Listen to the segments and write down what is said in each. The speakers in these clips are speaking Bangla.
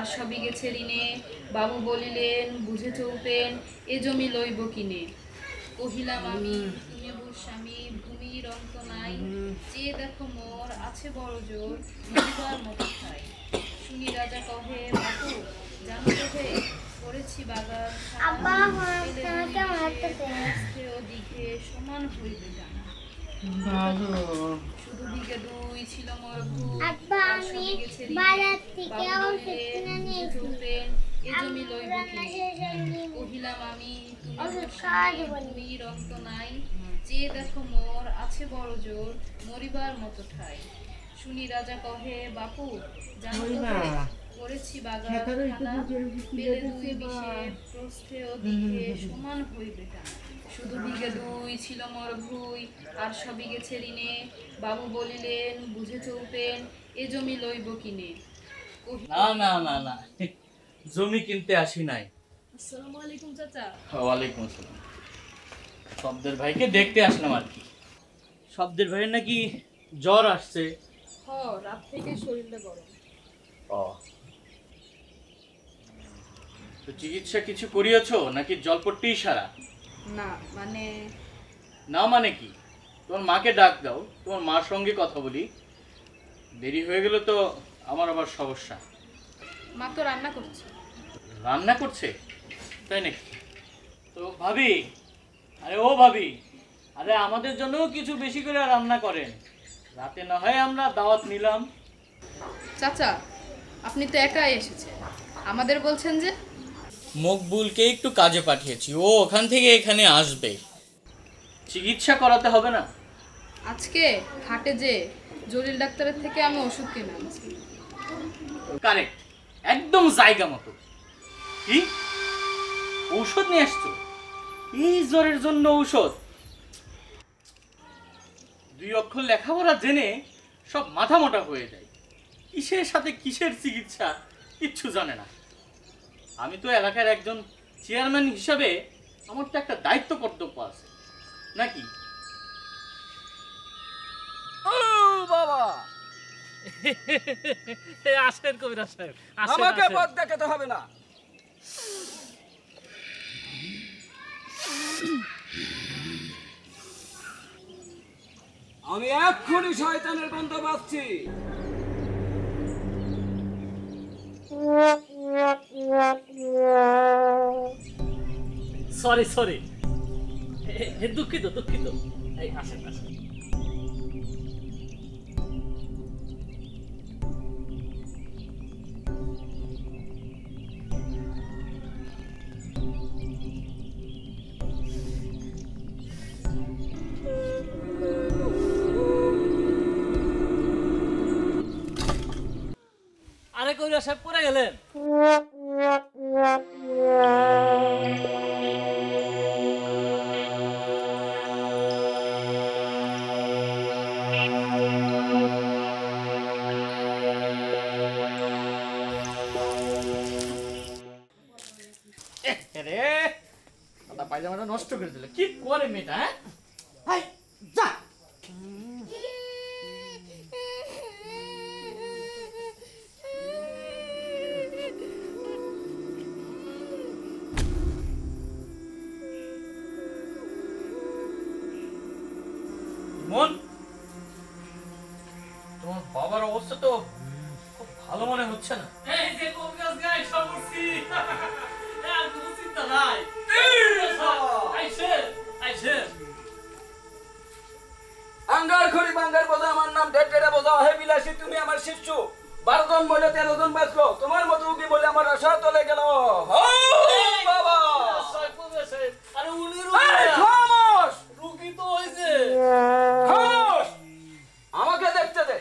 আর সবই গেছে ঋণে। বাবু বলিলেন বুঝে চলতেন, এ জমি লইব কিনে। কহিলাম আমি তুমি বুর স্বামী, ভূমির অন্ত নাই। চেয়ে দেখো মোর আছে বড় জোর, মরিবার মতো ঠাই। শুনি রাজা কহে বাপু জানো তো হে, করেছি বাগান দিঘে সমান হইবে জানা। শুধু দিকে দুই ছিল মোর ভূ, আর সবই গেছে ঋণে। বাবু বলিলেন বুঝে চলতেন, এ জমি লইব কিনে। কহিলাম আমি তুমি ভূমির অন্ত নাই। চেয়ে দেখো মোর আছে বড় জোর, মরিবার মতো ঠাই। শুনি রাজা কহে বাপু জানো তো হে, করেছি বাগান খানা। বেলে দুই বিষে প্রস্থে ও দিঘে সমান হইবে টানা। শুধু বিঘে দুই ছিল মোর ভুই, আর সবই গেছে ঋণে। বাবু বলিলেন বুঝে চলতেন, এ জমি লইব কিনে। না না না না, জমি কিনতে আসি নাই। আসসালামু আলাইকুম চাচা। ওয়ালাইকুম আসসালাম। শব্দের ভাইকে দেখতে আসলাম আর কি। শব্দের ভাইয়ের নাকি জ্বর আসছে। রাত থেকে শরীরটা গরম। ও, তো চিকিৎসা কিছু করিয়েছো নাকি জলপট্টিই সারা? না মানে না মানে কি? তোমার মাকে ডাক দাও, তোমার মার সঙ্গে কথা বলি। দেরি হয়ে গেলে তো আমার আবার সমস্যা। মা তো রান্না করছে। রান্না করছে? তাই নাকি? তো ভাবি, আরে ও ভাবি, আরে আমাদের জন্যও কিছু বেশি করে রান্না করেন। রাতে না হয় আমরা দাওয়াত নিলাম। চাচা আপনি তো একাই এসেছেন, আমাদের বলছেন যে? মকবুলকে একটু কাজে পাঠিয়েছি, ও ওখান থেকে এখানে আসবে। চিকিৎসা করাতে হবে না? আজকে হাটে যে জলিল ডাক্তারের থেকে আমি ওষুধ কিনে আনছি। কারেক্ট, একদম জায়গা মতো। কি ঔষধ নিয়ে আসছো? এই জ্বরের জন্য ঔষধ? দুই অক্ষর লেখাপড়া জেনে সব মাথা মোটা হয়ে যায়। কিসের সাথে কিসের চিকিৎসা কিচ্ছু জানে না। আমি তো এলাকার একজন চেয়ারম্যান হিসাবে আমার তো একটা দায়িত্ব কর্তব্য আছে নাকি? ও বাবা, আসেন কবিরাজ সাহেব, আমাকে পথ দেখাতে হবে না। আমি এক্ষুনি শয়তানের গন্ধ পাচ্ছি। সরি সরি, দুঃখিত দুঃখিত। এই আসেন আসেন। আরে কবিরাজ সাহেব পড়ে গেলেন। রে দাদা পায়জামাটা নষ্ট করে দিল। কি করে মেয়েটা? হ্যাঁ যা। মন, তোমার বাবার অবস্থা তো খুব ভালো মনে হচ্ছে না। এই যে কবিরাজ গাই সমস্যি, আর কোনো চিন্তা নাই। আঙ্গার খড়ি বাঙ্গার বোঝা, আমার নাম ঢেটেরা বোঝা। হে বিলাসী, তুমি আমার শিষ্য। 12 জন মহিলা 13 জন বাঁচলো, তোমার মতো উকি বলে আমার আশা চলে গেল। বাবা আরে উনি খামোশ, রুগী তো হয়েছে। খামোশ, আমাকে দেখতে দে।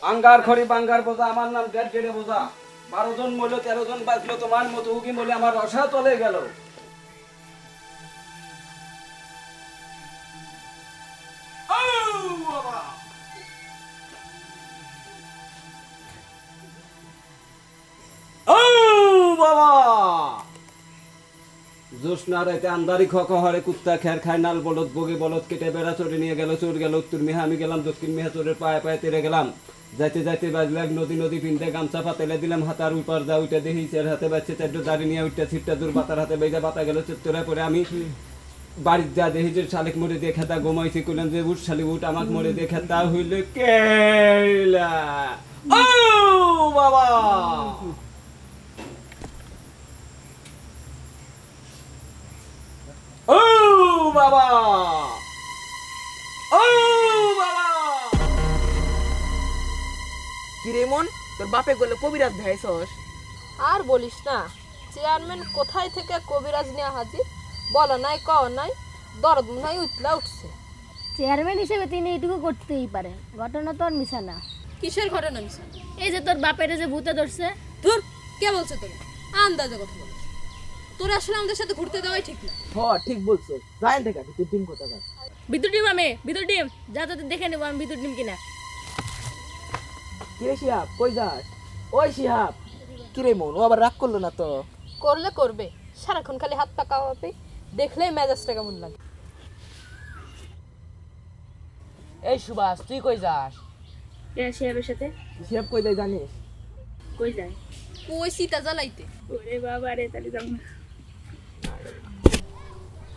আঙ্গার খড়ি বাঙ্গার বোঝা, আমার নাম ঢেটেরা বোঝা। 12 জন মহিলা 13 জন বাঁচলো, তোমার মতো উকি বলে আমার আশা চলে গেল। জোসনা রাতে আন্দারি খকা হরে কুত্তা খের খায় নাল বলদ বগে বলদ কেটে বেড়া চড়ে নিয়ে গেল, চোর গেল উত্তর মিহা, আমি গেলাম দক্ষিণ মিহা, চোরের পায়ে পায়ে তেরে গেলাম। যাইতে যাইতে বাজলে নদী নদী পিনতে গামছা পাতাইলে দিলাম হাতার উপর যা উঠে দেখি চের হাতে বাচ্চা চারটে দাঁড়িয়ে নিয়ে উঠতে ছিটটা দূর বাতার হাতে বেজা বাতা গেল চত্বরে পরে আমি বাড়ির যা দেখি যে শালিক মরে দিয়ে খেতা ঘুমাইছি কইলাম যে উঠ শালিক উঠ আমাকে মরে দিয়ে খেতা হইল কেলা ও বাবা ও বাবা ও বাবা কিরে মন তোর বাপে গেলে কবিরাজ দেখাইছস? আর বলিস না, চেয়ারম্যান কোথায় থেকে কবিরাজ নিয়ে হাজির, বলো নাই কও নাই, দরদ নাই উঠলা উঠছে। চেয়ারম্যান হিসেবে তিনি এইটুকু করতেই পারেন, ঘটনা তোর মিশা না। কিসের ঘটনা মিশা? এই যে তোর বাপের যে ভূতে ধরছে। ধুর, কে বলছে তোর? আন্দাজে কথা বলিস। তোর আসলে আমাদের সাথে ঘুরতে দেওয়াই ঠিক না। ঠিক বলছো, যাই দেখা তুই টিম কথা কর। ভিতর ডিম আমি ভিতর ডিম যা তো দেখে নেবো আমি ভিতর ডিম কিনা। কিরে শিহাব কই যাস? ওই শিহাব কিরে মন ও আবার রাগ করলো না তো? করলে করবে, সারাক্ষণ খালি হাত পা কাঁপাবে, দেখলেই মেজাজটা কেমন লাগে। এই সুভাষ তুই কই যাস? শিহাবের সাথে। শিহাব কই যায় জানিস? কই যায়? ওই সীতা জ্বালাইতে। ওরে বাবা রে, তাহলে যাও না।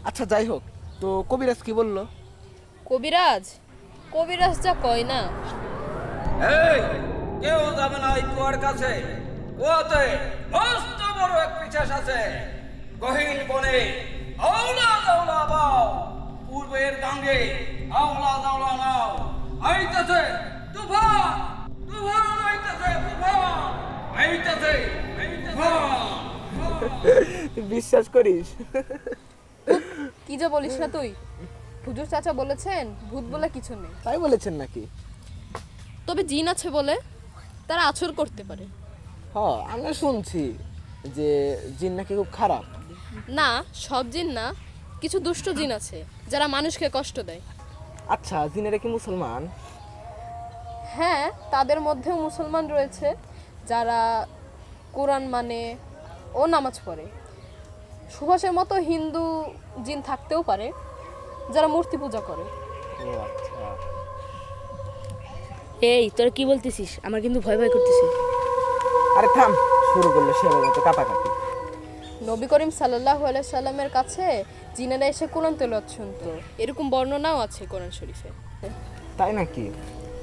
আচ্ছা যাই হোক, তো কবিরাজ কি বললো? কবিরাজ কবিরাজ যা কয় না। এই কেউ যাবে না ওই কুয়ার কাছে। কুয়াতে মস্ত বড় এক পিশাচ আছে। গহীন বনে আওলা দাওলা বাও, পূর্বের গাঙ্গে আওলা দাওলা নাও। আইতাছে তুফান, তুফান আইতাছে, তুফান আইতাছে, তুফান। বিশ্বাস করিস? কি যে বলিস না তুই, হুজুর চাচা বলেছেন ভূত বলে কিছু নেই। তাই বলেছেন নাকি? তবে জিন আছে বলে তারা আছর করতে পারে। হ্যাঁ আমি শুনছি যে জিন নাকি খুব খারাপ। না, সব জিন না, কিছু দুষ্ট জিন আছে যারা মানুষকে কষ্ট দেয়। আচ্ছা জিনেরা কি মুসলমান? হ্যাঁ, তাদের মধ্যেও মুসলমান রয়েছে যারা কোরআন মানে ও নামাজ পড়ে। সুভাষের মতো হিন্দু জিন থাকতেও পারে যারা মূর্তি পূজা করে। ও আচ্ছা। এই তোর কি বলতেছিস? আমার কিন্তু ভয় ভয় করতেছে। আরে থাম, শুরু করলো সেবার মতো কাটাকাটি। নবী করিম সাল্লাল্লাহু আলাইহি সাল্লামের কাছে জিনেরা এসে কোরআন তেলাওয়াত শুনতো, এরকম বর্ণনাও আছে কোরআন শরীফে। তাই নাকি?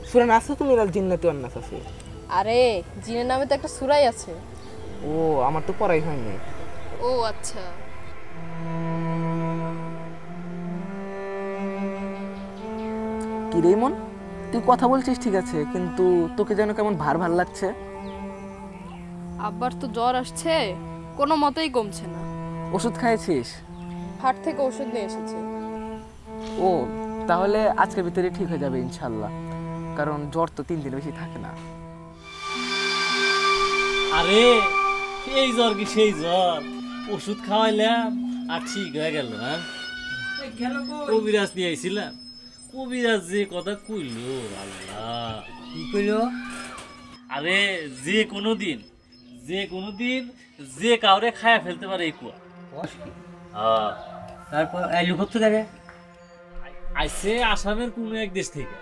সূরা নাস তো মিনাল জিন্নাতি ওয়ান নাস আছে। আরে জিনের নামে তো একটা সূরাই আছে। ও আমার তো পড়াই হয়নি। ও আচ্ছা। কি রে মন, তুই কথা বলছিস ঠিক আছে, কিন্তু তোকে যেন কেমন ভার ভার লাগছে। আব্বার তো জ্বর আসছে, কোনো মতেই কমছে না। ওষুধ খাইছিস? হাট থেকে ওষুধ নিয়ে এসেছে। ও তাহলে আজকের ভিতরে ঠিক হয়ে যাবে ইনশাল্লাহ, কারণ জ্বর তো 3 দিন বেশি থাকে না। আরে এই জ্বর কি সেই জ্বর? ওষুধ খাওয়াইলাম আর ঠিক হয়ে গেল। হ্যাঁ, কবিরাজ নিয়ে আইছিলাম, কবিরাজ যে কথা কইল, আল্লাহ কি কইল? আরে যে কোনো দিন যে কাউরে খায়া ফেলতে পারে এই কুয়া। তারপর আইলু করতে থাকে আইসে আসামের কোন এক দেশ থেকে।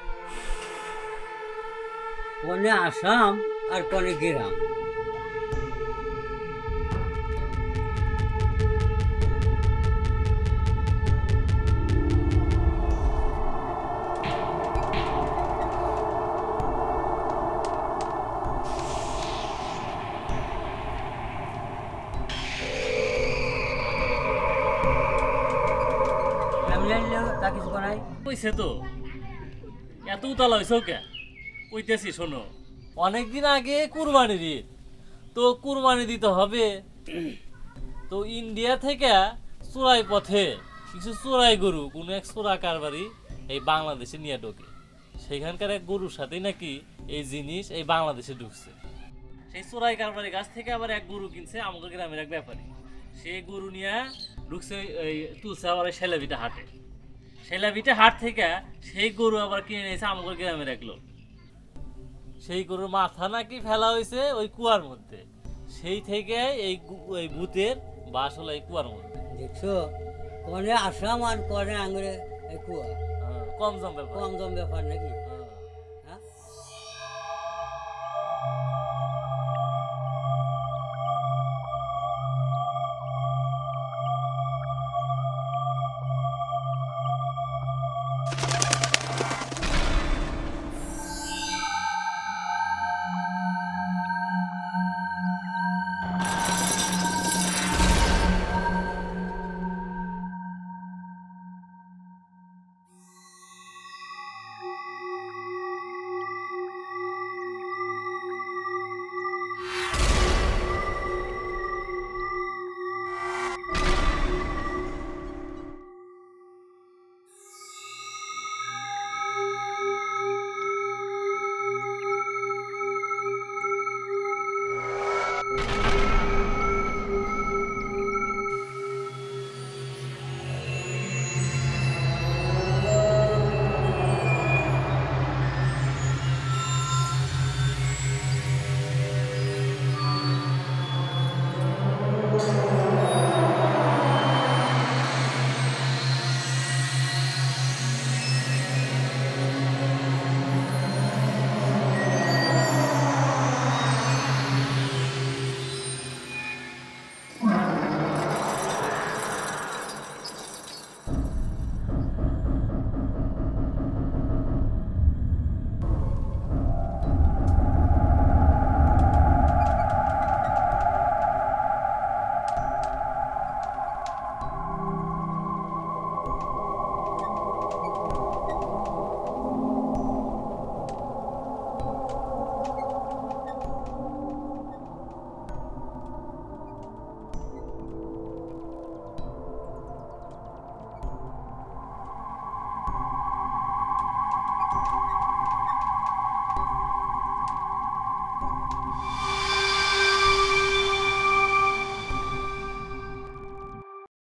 কোনে আসাম আর কোনে গ্রাম। তা কিছু করাই কইছে তো, এত উতলা হয়েছে কে? কইতেছি শোনো, অনেকদিন আগে কুরবানির ঈদ, তো কুরবানি দিতে হবে। তো ইন্ডিয়া থেকে চোরাই পথে কিছু চোরাই গরু কোন এক চোরা কারবারি এই বাংলাদেশে নিয়ে ঢোকে। সেখানকার এক গরুর সাথেই নাকি এই জিনিস এই বাংলাদেশে ঢুকছে। সেই চোরাই কারবারি গাছ থেকে আবার এক গরু কিনছে আমাদের গ্রামের এক ব্যাপারী। সেই গরু নিয়ে ঢুকছে এই তুলছে আবার শেলাবিটা হাটে। শেলাবিটা হাট থেকে সেই গরু আবার কিনে নিয়েছে আমাদের গ্রামের এক লোক। সেই গরুর মাথা নাকি ফেলা হয়েছে ওই কুয়ার মধ্যে। সেই থেকে এই ভূতের বাস হলো এই কুয়ার মধ্যে। দেখছো, কোনে আসাম আর কোনে আঙ্গুরে কুয়া, কম জম ব্যাপার কম জম ব্যাপার নাকি?